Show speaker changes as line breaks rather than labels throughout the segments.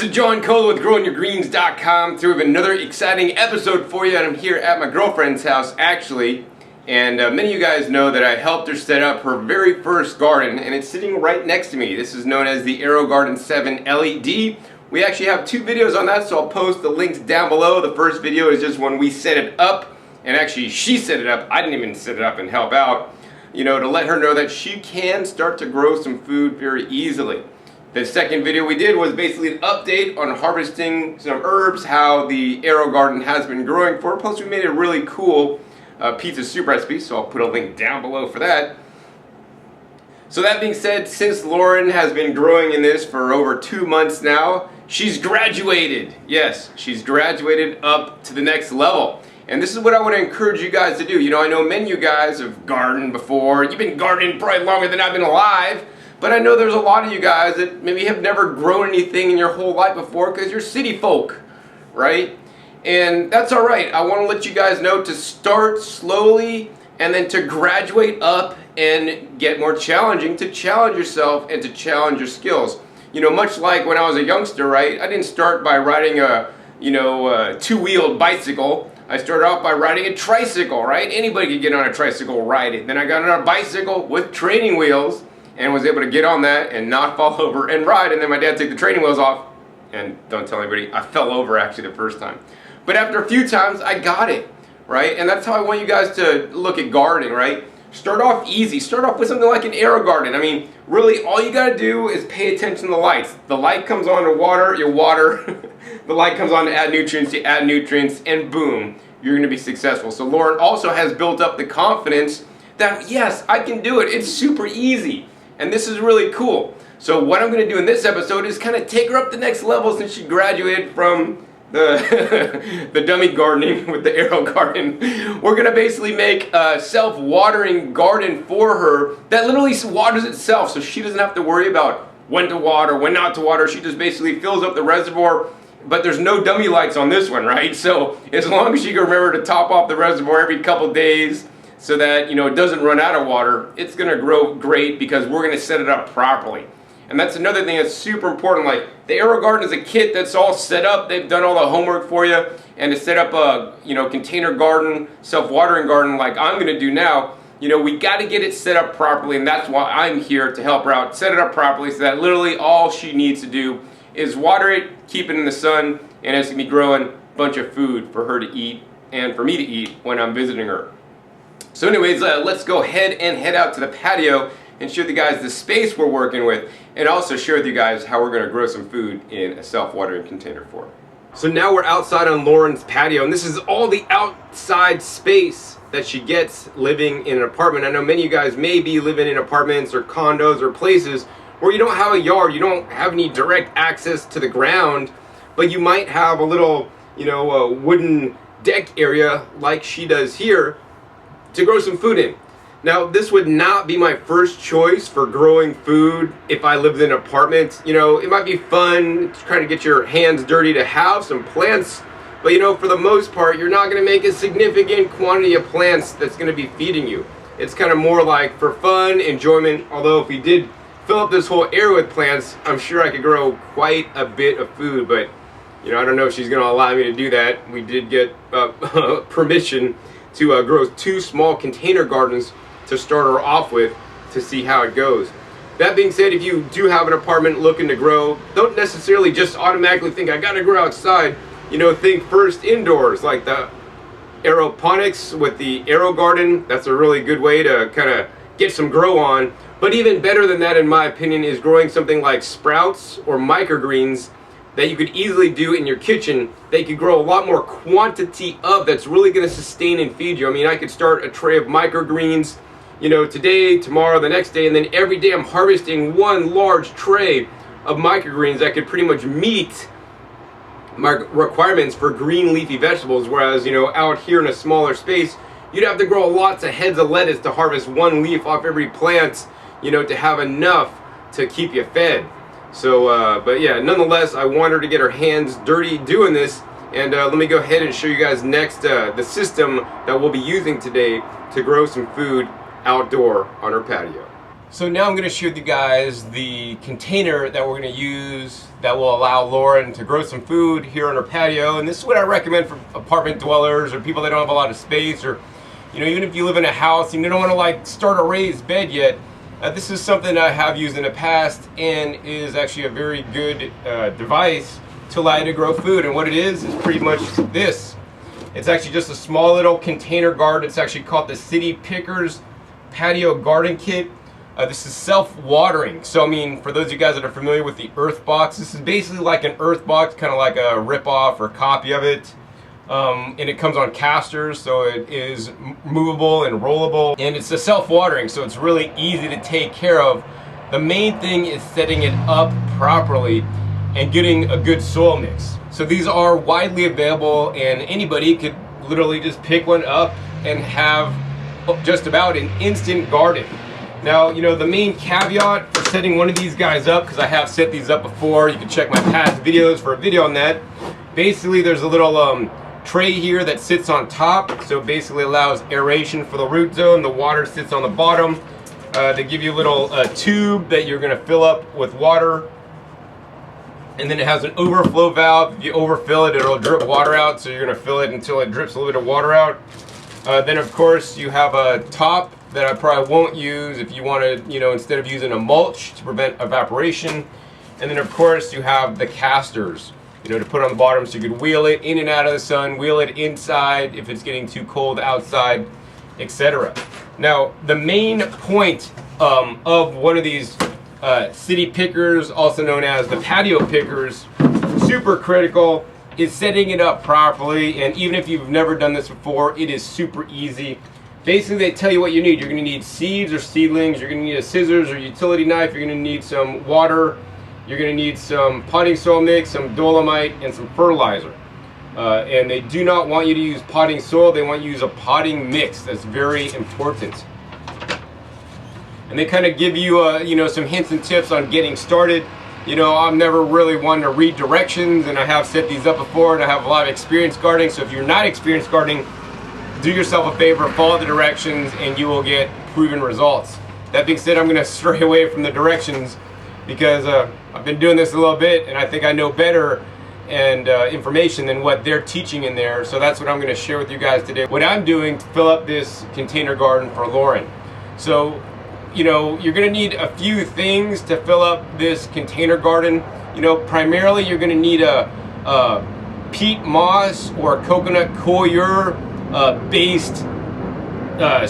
is John Cole with GrowingYourGreens.com. So we have another exciting episode for you, and I'm here at my girlfriend's house actually. And many of you guys know that I helped her set up her very first garden, and it's sitting right next to me. This is known as the AeroGarden 7 LED. We actually have two videos on that, so I'll post the links down below. The first video is just when we set it up, and actually she set it up. I didn't even set it up and help out, you know, to let her know that she can start to grow some food very easily. The second video we did was basically an update on harvesting some herbs, how the AeroGarden has been growing for. Plus we made a really cool pizza soup recipe, so I'll put a link down below for that. So that being said, since Lauren has been growing in this for over 2 months now, she's graduated. Yes, she's graduated up to the next level. And this is what I want to encourage you guys to do. You know, I know many of you guys have gardened before. You've been gardening probably longer than I've been alive. But I know there's a lot of you guys that maybe have never grown anything in your whole life before because you're city folk, right? And that's all right. I want to let you guys know to start slowly and then to graduate up and get more challenging, to challenge yourself and to challenge your skills. You know, much like when I was a youngster, right? I didn't start by riding a, two-wheeled bicycle. I started off by riding a tricycle, right? Anybody could get on a tricycle, ride it. Then I got on a bicycle with training wheels and was able to get on that and not fall over and ride. And then my dad took the training wheels off, and don't tell anybody, I fell over actually the first time. But after a few times, I got it, right? And that's how I want you guys to look at gardening, right? Start off easy. Start off with something like an AeroGarden. I mean, really, all you gotta do is pay attention to the lights. The light comes on to water, you water. The light comes on to add nutrients, you add nutrients, and boom, you're gonna be successful. So Lauren also has built up the confidence that, yes, I can do it. It's super easy. And this is really cool. So what I'm gonna do in this episode is kind of take her up the next level since she graduated from the dummy gardening with the AeroGarden. We're gonna basically make a self-watering garden for her that literally waters itself, so she doesn't have to worry about when to water, when not to water. She just basically fills up the reservoir, but there's no dummy lights on this one, right? So as long as she can remember to top off the reservoir every couple days so that, you know, it doesn't run out of water, it's gonna grow great because we're gonna set it up properly. And that's another thing that's super important. Like, the AeroGarden is a kit that's all set up. They've done all the homework for you. And to set up a, container garden, self-watering garden like I'm going to do now, we got to get it set up properly. And that's why I'm here to help her out. Set it up properly so that literally all she needs to do is water it, keep it in the sun, and it's going to be growing a bunch of food for her to eat and for me to eat when I'm visiting her. So anyways, let's go ahead and head out to the patio and show you guys the space we're working with, and also share with you guys how we're going to grow some food in a self-watering container for her. So now we're outside on Lauren's patio, and this is all the outside space that she gets living in an apartment. I know many of you guys may be living in apartments or condos or places where you don't have a yard, you don't have any direct access to the ground, but you might have a little, a wooden deck area like she does here to grow some food in. Now, this would not be my first choice for growing food if I lived in an apartment. It might be fun to try to get your hands dirty to have some plants, but for the most part, you're not going to make a significant quantity of plants that's going to be feeding you. It's kind of more like for fun, enjoyment, although if we did fill up this whole area with plants, I'm sure I could grow quite a bit of food, but I don't know if she's going to allow me to do that. We did get permission to grow 2 small container gardens to start her off with to see how it goes. That being said, if you do have an apartment looking to grow, don't necessarily just automatically think I gotta grow outside. Think first indoors, like the aeroponics with the AeroGarden. That's a really good way to kind of get some grow on. But even better than that, in my opinion, is growing something like sprouts or microgreens that you could easily do in your kitchen. They could grow a lot more quantity of that's really going to sustain and feed you. I mean, I could start a tray of microgreens, today, tomorrow, the next day, and then every day I'm harvesting one large tray of microgreens that could pretty much meet my requirements for green leafy vegetables, whereas, out here in a smaller space, you'd have to grow lots of heads of lettuce to harvest one leaf off every plant, to have enough to keep you fed. So, but yeah, nonetheless, I want her to get her hands dirty doing this, and let me go ahead and show you guys next the system that we'll be using today to grow some food outdoor on her patio. So now I'm going to share with you guys the container that we're going to use that will allow Lauren to grow some food here on her patio. And this is what I recommend for apartment dwellers or people that don't have a lot of space, or even if you live in a house and you don't want to like start a raised bed yet. This is something I have used in the past and is actually a very good device to allow you to grow food. And what it is pretty much this. It's actually just a small little container garden. It's actually called the City Pickers Patio Garden Kit. This is self-watering. So I mean, for those of you guys that are familiar with the Earth Box, this is basically like an Earth Box, kind of like a rip-off or copy of it. And it comes on casters, so it is movable and rollable. And it's a self-watering, so it's really easy to take care of. The main thing is setting it up properly and getting a good soil mix. So these are widely available, and anybody could literally just pick one up and have just about an instant garden. Now, the main caveat for setting one of these guys up, because I have set these up before, you can check my past videos for a video on that. Basically, there's a little tray here that sits on top, so it basically allows aeration for the root zone. The water sits on the bottom. They give you a little tube that you're going to fill up with water. And then it has an overflow valve. If you overfill it, it'll drip water out, so you're going to fill it until it drips a little bit of water out. Then, of course, you have a top that I probably won't use if you want to, instead of using a mulch to prevent evaporation. And then, of course, you have the casters, to put on the bottom so you could wheel it in and out of the sun, wheel it inside if it's getting too cold outside, etc. Now, the main point of one of these city pickers, also known as the patio pickers, super critical, is setting it up properly. And even if you've never done this before, it is super easy. Basically, they tell you what you need. You're going to need seeds or seedlings. You're going to need a scissors or utility knife. You're going to need some water. You're going to need some potting soil mix, some dolomite, and some fertilizer. And they do not want you to use potting soil. They want you to use a potting mix. That's very important. And they kind of give you, some hints and tips on getting started. I'm never really one to read directions, and I have set these up before, and I have a lot of experience gardening. So if you're not experienced gardening, do yourself a favor, follow the directions, and you will get proven results. That being said, I'm going to stray away from the directions because I've been doing this a little bit, and I think I know better and information than what they're teaching in there. So that's what I'm going to share with you guys today. What I'm doing to fill up this container garden for Lauren. So, you're going to need a few things to fill up this container garden. Primarily you're going to need a peat moss or coconut coir based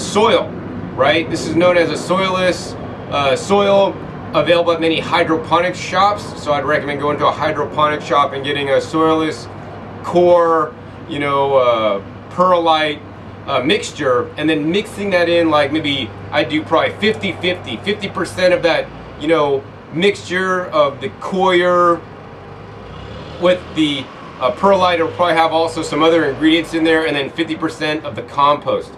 soil, right? This is known as a soilless soil, available at many hydroponics shops. So I'd recommend going to a hydroponic shop and getting a soilless core, perlite mixture, and then mixing that in, like maybe I do probably 50-50, 50% of that, mixture of the coir with the perlite. It'll probably have also some other ingredients in there, and then 50% of the compost.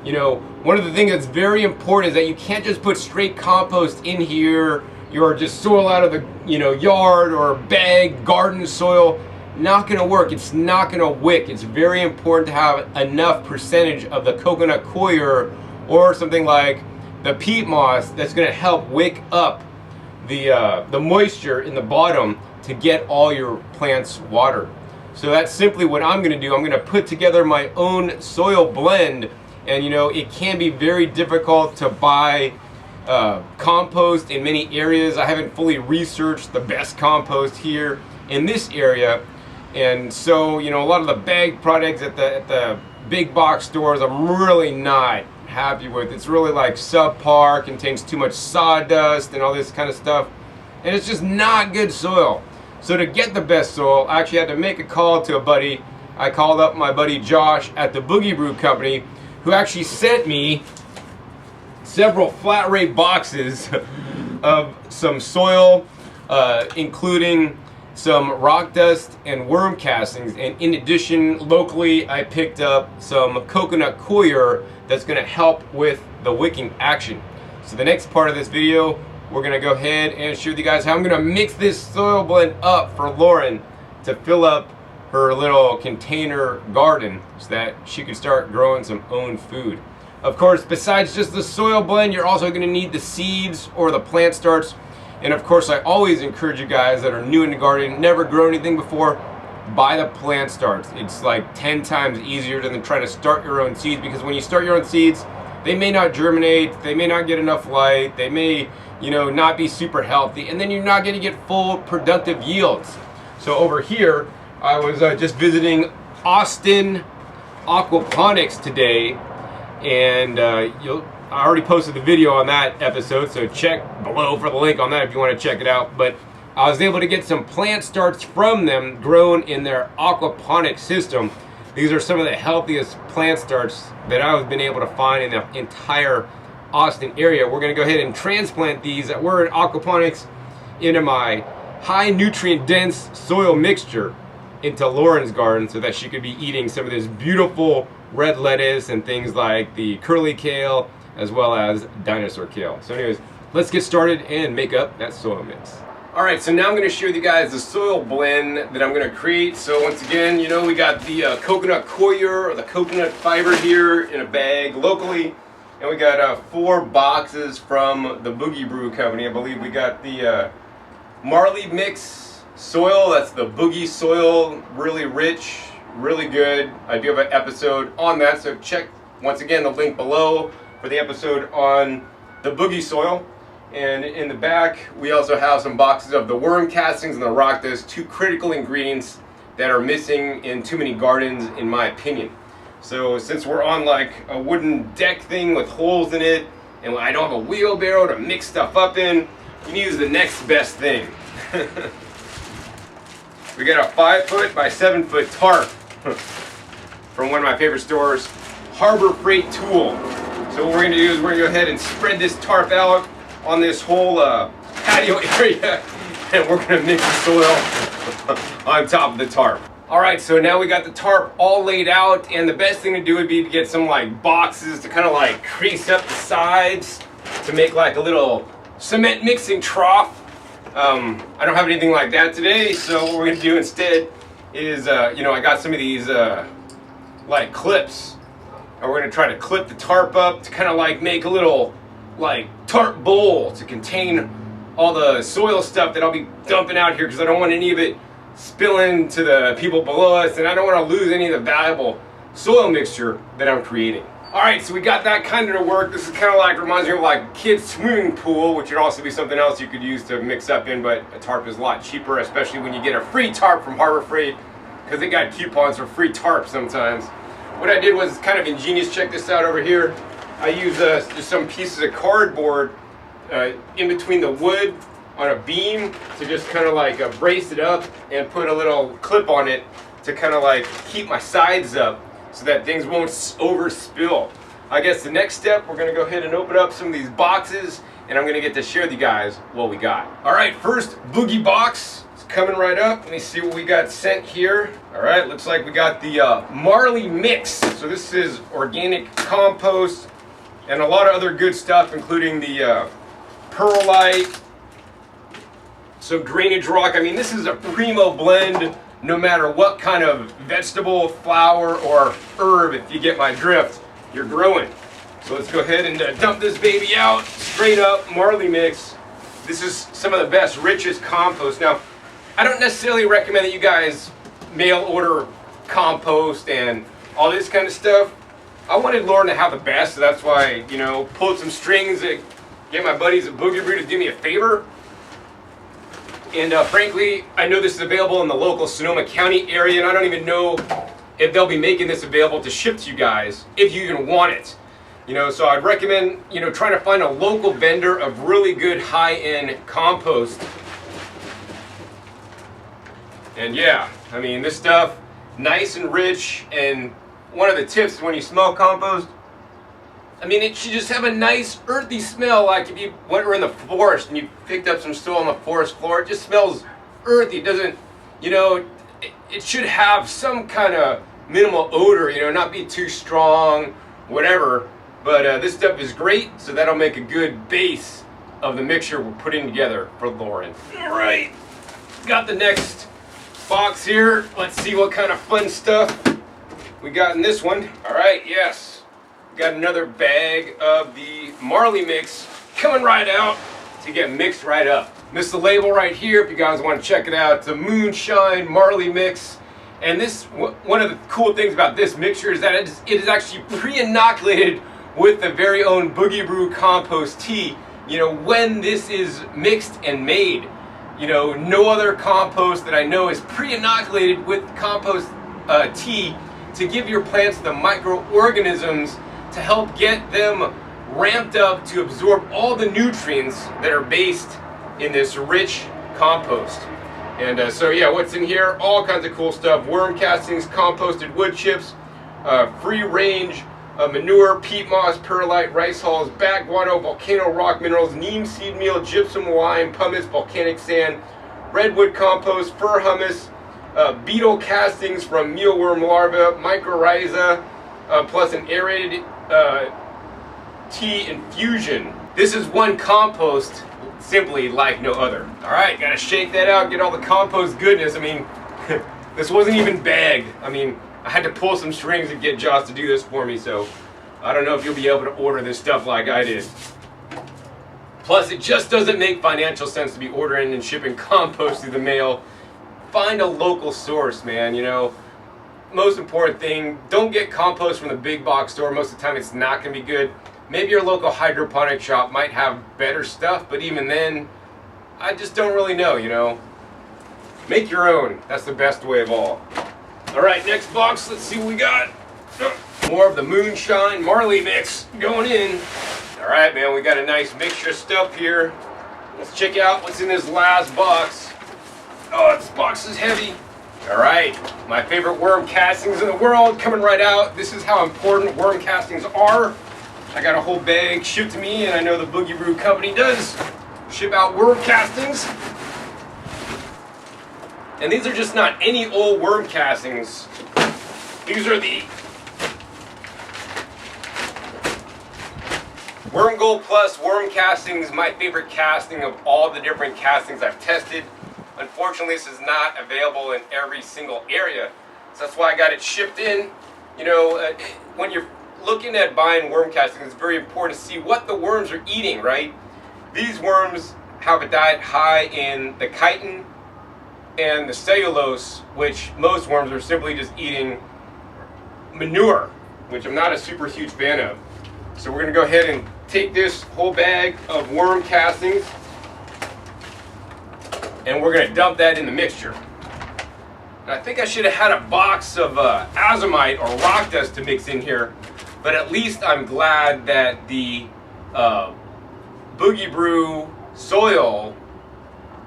One of the things that's very important is that you can't just put straight compost in here, or just soil out of the yard, or bag garden soil. Not going to work. It's not going to wick. It's very important to have enough percentage of the coconut coir or something like the peat moss that's going to help wick up the moisture in the bottom to get all your plants watered. So that's simply what I'm going to do. I'm going to put together my own soil blend, and it can be very difficult to buy compost in many areas. I haven't fully researched the best compost here in this area. And so, a lot of the bag products at the big box stores, I'm really not happy with. It's really like subpar, contains too much sawdust and all this kind of stuff. And it's just not good soil. So to get the best soil, I actually had to make a call to a buddy. I called up my buddy Josh at the Boogie Brew Company, who actually sent me several flat rate boxes of some soil, including some rock dust and worm castings. And in addition, locally I picked up some coconut coir that's going to help with the wicking action. So the next part of this video, we're going to go ahead and show you guys how I'm going to mix this soil blend up for Lauren to fill up her little container garden so that she can start growing some own food. Of course, besides just the soil blend, you're also going to need the seeds or the plant starts. And of course, I always encourage you guys that are new in the garden, never grown anything before, buy the plant starts. It's like 10 times easier than trying to start your own seeds, because when you start your own seeds, they may not germinate, they may not get enough light, they may, not be super healthy, and then you're not going to get full productive yields. So over here, I was just visiting Austin Aquaponics today, and I already posted the video on that episode, so check below for the link on that if you want to check it out. But I was able to get some plant starts from them grown in their aquaponic system. These are some of the healthiest plant starts that I've been able to find in the entire Austin area. We're going to go ahead and transplant these that were in aquaponics into my high nutrient dense soil mixture into Lauren's garden, so that she could be eating some of this beautiful red lettuce and things like the curly kale as well as dinosaur kale. So anyways, let's get started and make up that soil mix. Alright, so now I'm going to share with you guys the soil blend that I'm going to create. So once again, we got the coconut coir or the coconut fiber here in a bag locally. And we got 4 boxes from the Boogie Brew Company. I believe we got the Marley mix soil. That's the Boogie soil. Really rich, really good. I do have an episode on that, so check once again the link below for the episode on the Boogie soil. And in the back, we also have some boxes of the worm castings and the rock dust, 2 critical ingredients that are missing in too many gardens, in my opinion. So since we're on like a wooden deck thing with holes in it, and I don't have a wheelbarrow to mix stuff up in, you can use the next best thing. We got a 5-foot by 7-foot tarp from one of my favorite stores, Harbor Freight Tool. So what we're going to do is we're going to go ahead and spread this tarp out on this whole patio area, and we're going to mix the soil on top of the tarp. Alright, so now we got the tarp all laid out, and the best thing to do would be to get some like boxes to kind of like crease up the sides to make like a little cement mixing trough. I don't have anything like that today, so what we're going to do instead is, I got some of these like clips, and we're going to try to clip the tarp up to kind of like make a little like tarp bowl to contain all the soil stuff that I'll be dumping out here, because I don't want any of it spilling to the people below us, and I don't want to lose any of the valuable soil mixture that I'm creating. Alright, so we got that kind of to work. This is kind of like, reminds me of like a kid's swimming pool, which would also be something else you could use to mix up in, but a tarp is a lot cheaper, especially when you get a free tarp from Harbor Freight, because they got coupons for free tarp sometimes. What I did was kind of ingenious. Check this out over here. I used just some pieces of cardboard in between the wood on a beam to just kind of like brace it up, and put a little clip on it to kind of like keep my sides up so that things won't overspill. I guess the next step, we're going to go ahead and open up some of these boxes, and I'm going to get to share with you guys what we got. Alright, first Boogie box. It's coming right up. Let me see what we got sent here. Alright, looks like we got the Marley mix. So this is organic compost and a lot of other good stuff, including the perlite, some drainage rock. I mean, this is a primo blend, no matter what kind of vegetable, flower, or herb, if you get my drift, you're growing. So let's go ahead and dump this baby out. Straight up Marley mix. This is some of the best, richest compost. Now, I don't necessarily recommend that you guys mail order compost and all this kind of stuff. I wanted Lauren to have the best, so that's why, pulled some strings to get my buddies at Boogie Brew to do me a favor. And frankly, I know this is available in the local Sonoma County area, and I don't even know if they'll be making this available to ship to you guys, if you even want it. So I'd recommend, trying to find a local vendor of really good high-end compost. And yeah, I mean, this stuff, nice and rich, and one of the tips when you smell compost, I mean, it should just have a nice earthy smell, like if you were in the forest and you picked up some soil on the forest floor. It just smells earthy. It doesn't, it should have some kind of minimal odor, not be too strong, whatever. But this stuff is great, so that'll make a good base of the mixture we're putting together for Lauren. All right, got the next box here. Let's see what kind of fun stuff we got in this one. All right, yes. Got another bag of the Marley mix coming right out to get mixed right up. This is the label right here if you guys want to check it out. It's a Moonshine Marley mix. And this, one of the cool things about this mixture is that it is actually pre-inoculated with the very own Boogie Brew compost tea. You know, when this is mixed and made, you know, no other compost that I know is pre-inoculated with compost tea to give your plants the microorganisms to help get them ramped up to absorb all the nutrients that are based in this rich compost. And so yeah, what's in here? All kinds of cool stuff. Worm castings, composted wood chips, free range manure, peat moss, perlite, rice hulls, bat guano, volcano rock minerals, neem seed meal, gypsum lime, pumice, volcanic sand, redwood compost, fir humus, beetle castings from mealworm larvae, mycorrhiza, plus an aerated tea infusion. This is one compost simply like no other. All right, gotta shake that out, get all the compost goodness. I mean, this wasn't even bagged. I mean, I had to pull some strings and get Josh to do this for me, so I don't know if you'll be able to order this stuff like I did. Plus, it just doesn't make financial sense to be ordering and shipping compost through the mail. Find a local source, man, you know. Most important thing, don't get compost from the big box store. Most of the time it's not going to be good. Maybe your local hydroponic shop might have better stuff, but even then, I just don't really know, you know. Make your own. That's the best way of all. All right, next box, let's see what we got. More of the Moonshine Marley mix going in. All right, man, we got a nice mixture of stuff here. Let's check out what's in this last box. Oh, this box is heavy. All right, my favorite worm castings in the world coming right out. This is how important worm castings are. I got a whole bag shipped to me, and I know the Boogie Brew company does ship out worm castings. And these are just not any old worm castings. These are the Worm Gold Plus worm castings, my favorite casting of all the different castings I've tested. Unfortunately, this is not available in every single area, so that's why I got it shipped in. You know, when you're looking at buying worm castings, it's very important to see what the worms are eating, right? These worms have a diet high in the chitin and the cellulose, which most worms are simply just eating manure, which I'm not a super huge fan of. So we're going to go ahead and take this whole bag of worm castings and we're going to dump that in the mixture. And I think I should have had a box of azomite or rock dust to mix in here, but at least I'm glad that the Boogie Brew soil,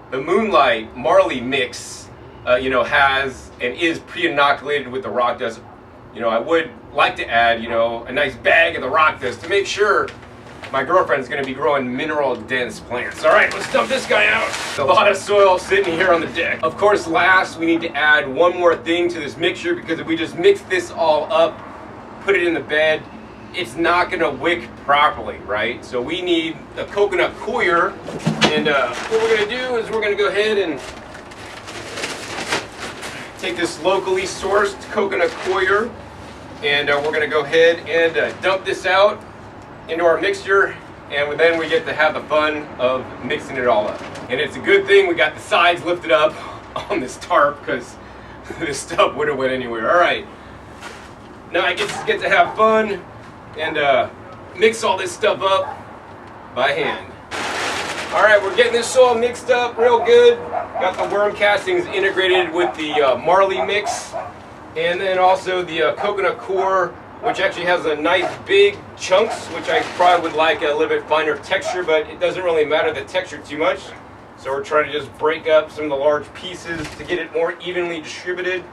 the Moonlight Marley mix, you know, has and is pre-inoculated with the rock dust. You know, I would like to add, you know, a nice bag of the rock dust to make sure my girlfriend's going to be growing mineral-dense plants. All right, let's dump this guy out. A lot of soil sitting here on the deck. Of course, last, we need to add one more thing to this mixture, because if we just mix this all up, put it in the bed, it's not going to wick properly, right? So we need a coconut coir, and what we're going to do is we're going to go ahead and take this locally sourced coconut coir, and we're going to go ahead and dump this out into our mixture, and then we get to have the fun of mixing it all up. And it's a good thing we got the sides lifted up on this tarp, because this stuff would have went anywhere. All right, now I get to have fun and mix all this stuff up by hand. All right, we're getting this soil mixed up real good. Got the worm castings integrated with the Marley mix, and then also the coconut coir, which actually has a nice big chunks, which I probably would like a little bit finer texture, but it doesn't really matter the texture too much. So we're trying to just break up some of the large pieces to get it more evenly distributed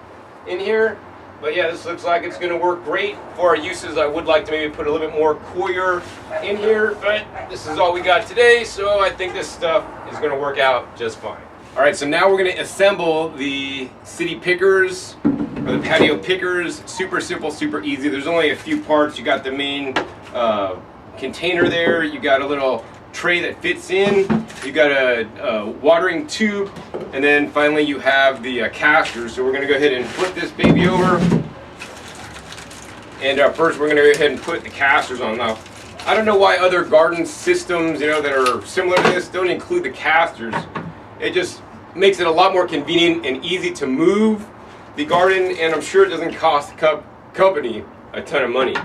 in here. But yeah, this looks like it's going to work great for our uses. I would like to maybe put a little bit more coir in here, but this is all we got today, so I think this stuff is going to work out just fine. All right, so now we're going to assemble the city pickers, or the patio pickers. Super simple, super easy. There's only a few parts. You got the main container there. You got a little tray that fits in. You got a watering tube, and then finally you have the caster. So we're going to go ahead and flip this baby over. And first we're going to go ahead and put the casters on. Now, I don't know why other garden systems, that are similar to this don't include the casters. It just makes it a lot more convenient and easy to move the garden, and I'm sure it doesn't cost the company a ton of money.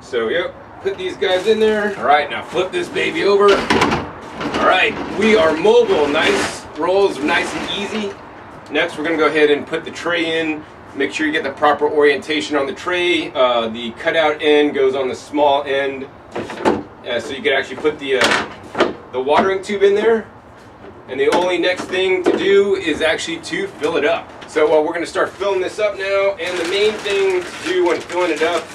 So, yep, put these guys in there. All right, now flip this baby over. All right, we are mobile. Nice rolls, nice and easy. Next, we're going to go ahead and put the tray in. Make sure you get the proper orientation on the tray. The cutout end goes on the small end, so you can actually put the watering tube in there. And the only next thing to do is actually to fill it up. So we're going to start filling this up now. And the main thing to do when filling it up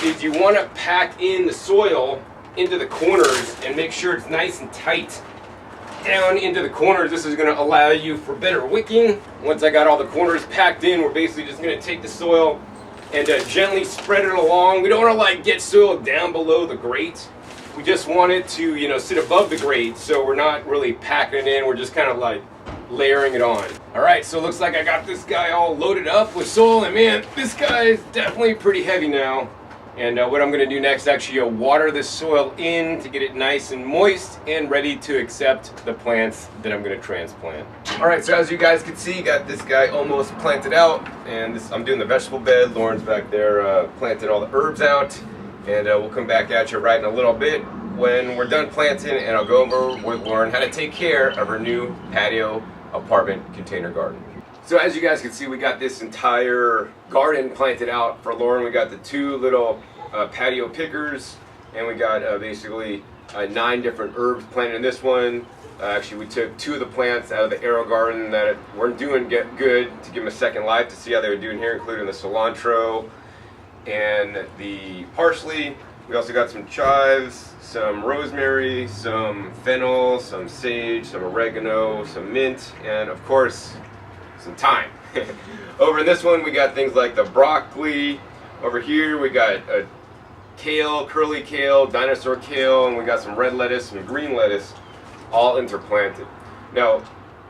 is you want to pack in the soil into the corners and make sure it's nice and tight down into the corners. This is going to allow you for better wicking. Once I got all the corners packed in, we're basically just going to take the soil and gently spread it along. We don't want to like get soil down below the grate. We just want it to, sit above the grate, so we're not really packing it in. We're just kind of like layering it on. All right, so it looks like I got this guy all loaded up with soil, and man, this guy is definitely pretty heavy now. And what I'm going to do next, actually water this soil in to get it nice and moist and ready to accept the plants that I'm going to transplant. All right, so as you guys can see, got this guy almost planted out, and I'm doing the vegetable bed. Lauren's back there planting all the herbs out, and we'll come back at you right in a little bit when we're done planting, and I'll go over with Lauren how to take care of her new patio apartment container garden. So as you guys can see, we got this entire garden planted out for Lauren. We got the two little patio pickers, and we got basically 9 different herbs planted in this one. Actually, we took 2 of the plants out of the arrow garden that weren't doing good to give them a second life to see how they were doing here, including the cilantro and the parsley. We also got some chives, some rosemary, some fennel, some sage, some oregano, some mint, and of course, some thyme. Over in this one, we got things like the broccoli. Over here, we got a kale, curly kale, dinosaur kale, and we got some red lettuce and green lettuce, all interplanted. Now,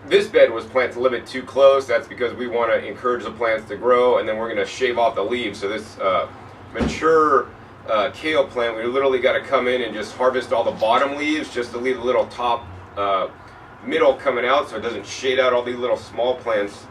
this bed was planted a little bit too close. That's because we want to encourage the plants to grow, and then we're going to shave off the leaves. So this mature kale plant, we literally got to come in and just harvest all the bottom leaves just to leave the little top middle coming out, so it doesn't shade out all these little small plants,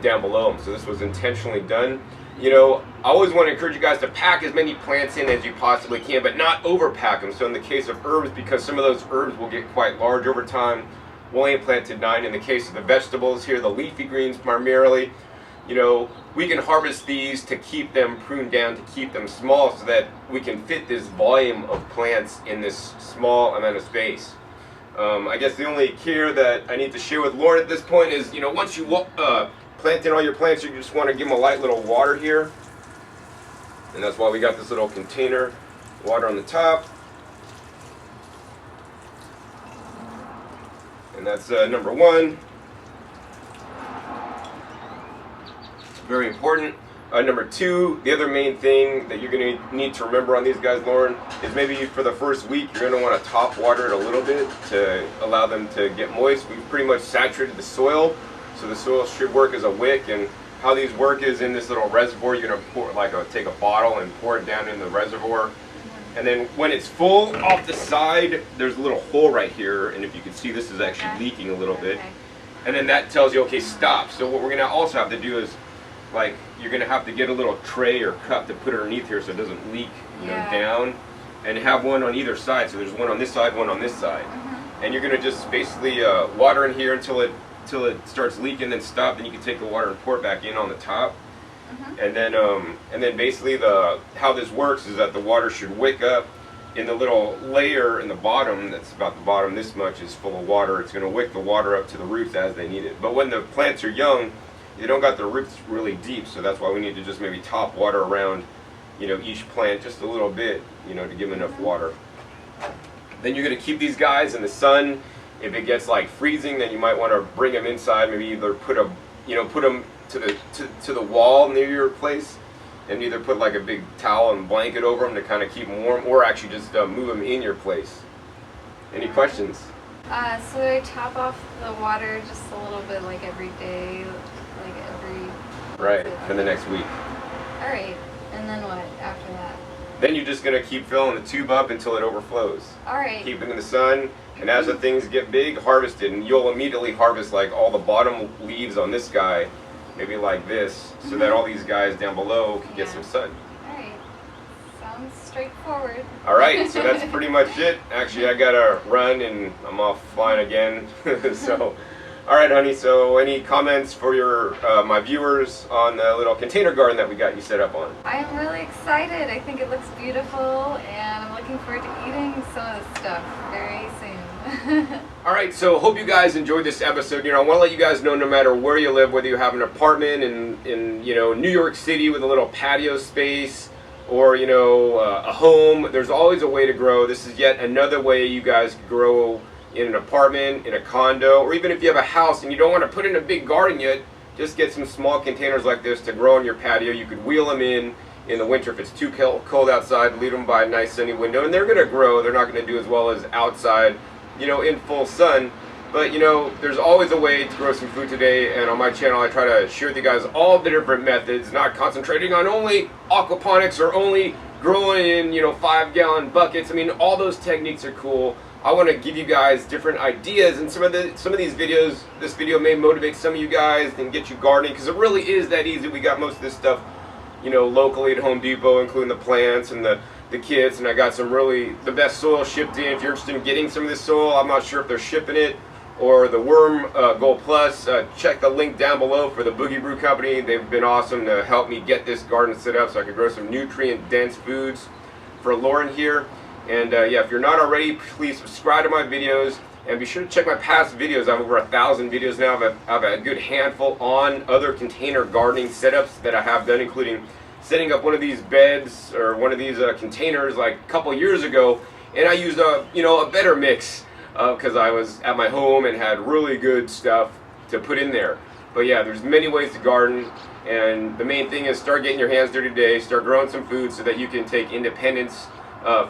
down below them. So this was intentionally done. I always want to encourage you guys to pack as many plants in as you possibly can, but not overpack them. So in the case of herbs, because some of those herbs will get quite large over time, we only planted 9. In the case of the vegetables here, the leafy greens primarily, we can harvest these to keep them pruned down, to keep them small, so that we can fit this volume of plants in this small amount of space. I guess the only care that I need to share with Lauren at this point is, once you plant in all your plants, you just want to give them a light little water here. And that's why we got this little container, water on the top. And that's number 1. It's very important. Number 2, the other main thing that you're going to need to remember on these guys, Lauren, is maybe for the first week you're going to want to top water it a little bit to allow them to get moist. We've pretty much saturated the soil, so the soil should work as a wick. And how these work is in this little reservoir. You're going to pour, take a bottle and pour it down in the reservoir. And then when it's full, off the side, there's a little hole right here. And if you can see, this is actually leaking a little bit. And then that tells you, okay, stop. So what we're going to also have to do is, you're going to have to get a little tray or cup to put underneath here so it doesn't leak, down. And have one on either side. So there's one on this side, one on this side. And you're going to just basically water in here until it starts leaking, then stop. Then you can take the water and pour it back in on the top. And then basically how this works is that the water should wick up in the little layer in the bottom. That's about the bottom this much is full of water. It's going to wick the water up to the roots as they need it. But when the plants are young, they don't got the roots really deep, so that's why we need to just maybe top water around, each plant just a little bit, to give them enough water. Then you're going to keep these guys in the sun. If it gets freezing, then you might want to bring them inside. Maybe either put them to the wall near your place, and either put a big towel and blanket over them to kind of keep them warm, or actually just move them in your place. Any questions?
So I top off the water just a little bit, every day,
Right, for the next week.
All right. And then what after that?
Then you're just gonna keep filling the tube up until it overflows.
All right.
Keep it in the sun, and as the things get big, harvest it, and you'll immediately harvest like all the bottom leaves on this guy, maybe like this, so that all these guys down below can get some sun.
All right. Sounds straightforward.
All right, so that's pretty much it. Actually, I gotta run, and I'm off flying again. So, all right, honey. So, any comments for your my viewers on the little container garden that we got you set up on?
I'm really excited. I think it looks beautiful, and I'm looking forward to eating some of this stuff very soon.
All right, so hope you guys enjoyed this episode. You know, I want to let you guys know, no matter where you live, whether you have an apartment in you know, New York City with a little patio space, or you know, a home, there's always a way to grow. This is yet another way you guys can grow in an apartment, in a condo, or even if you have a house and you don't want to put in a big garden yet, just get some small containers like this to grow on your patio. You could wheel them in the winter if it's too cold outside, leave them by a nice sunny window, and they're going to grow. They're not going to do as well as outside, you know, in full sun. But you know, there's always a way to grow some food today, and on my channel I try to share with you guys all the different methods, not concentrating on only aquaponics or only growing in, you know, 5-gallon buckets. I mean, all those techniques are cool. I want to give you guys different ideas, and some of these videos, this video may motivate some of you guys and get you gardening, because it really is that easy. We got most of this stuff, you know, locally at Home Depot, including the plants and the kits, and I got some really the best soil shipped in. If you're interested in getting some of this soil, I'm not sure if they're shipping it, or the Worm Gold Plus, check the link down below for the Boogie Brew Company. They've been awesome to help me get this garden set up so I could grow some nutrient-dense foods for Lauren here. And yeah, if you're not already, please subscribe to my videos, and be sure to check my past videos. I have over 1,000 videos now. I've a good handful on other container gardening setups that I have done, including setting up one of these beds or one of these containers like a couple years ago, and I used a better mix because I was at my home and had really good stuff to put in there. But yeah, there's many ways to garden, and the main thing is start getting your hands dirty today, start growing some food so that you can take independence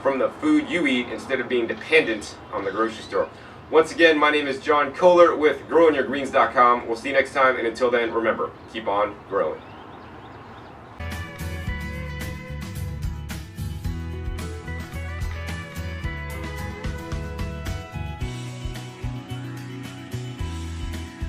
from the food you eat instead of being dependent on the grocery store. Once again, my name is John Kohler with growingyourgreens.com. We'll see you next time, and until then, remember, keep on growing.